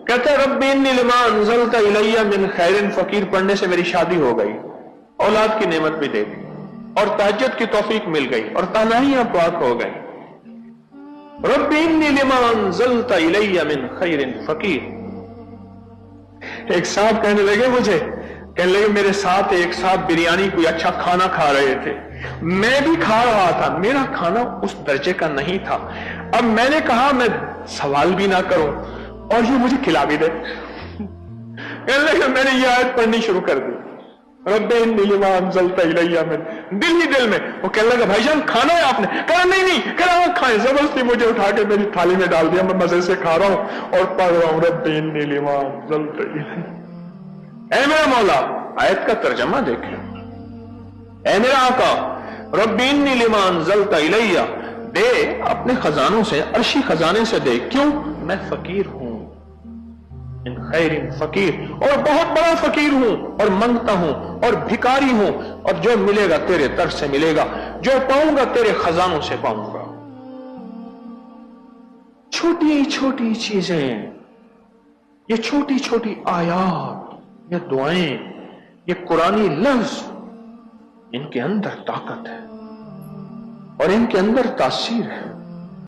کہتا ہے رب انی لما انزلت الیہ من خیر فقیر پڑھنے سے میری شادی ہو گئی، اولاد کی نعمت بھی دے دی، اور تہجد کی توفیق مل گئی، اور تنہائیاں پاک ہو گئی۔ رب انی لما انزلت الیہ من خیر فقیر۔ ایک صاحب کہنے لگے میرے ساتھ ایک صاحب بریانی کوئی اچھا کھانا کھا رہے تھے، میں بھی کھا رہا تھا، میرا کھانا اس درجے کا نہیں تھا، اب میں نے کہا میں سوال بھی نہ کروں اور یہ مجھے کھلا بھی دے۔ کہنے لگے میں نے یہ آیت پڑھنی شروع کر دی، رب انی لما انزلت الیہ من، دل ہی دل میں وہ کہنے لگا بھائی جان کھانا ہے آپ نے؟ کہا نہیں، کہہ رہا کھائیں، زبردستی مجھے اٹھا کے میری تھالی میں ڈال دیا، میں مزے سے کھا رہا ہوں اور پڑھ رہا ہوں رب انی لما انزلت الیہ۔ اے میرا مولا، آیت کا ترجمہ دیکھیں، اے میرا آقا رب انی لما انزلت الیہ، دے اپنے خزانوں سے، عرشی خزانے سے دے، کیوں؟ میں فقیر ہوں، ان خیر فقیر، اور بہت بڑا فقیر ہوں، اور منگتا ہوں اور بھکاری ہوں، اور جو ملے گا تیرے در سے ملے گا، جو پاؤں گا تیرے خزانوں سے پاؤں گا۔ چھوٹی چھوٹی چیزیں، یہ چھوٹی چھوٹی آیات، یہ دعائیں، یہ قرآنی لفظ، ان کے اندر طاقت ہے اور ان کے اندر تاثیر ہے۔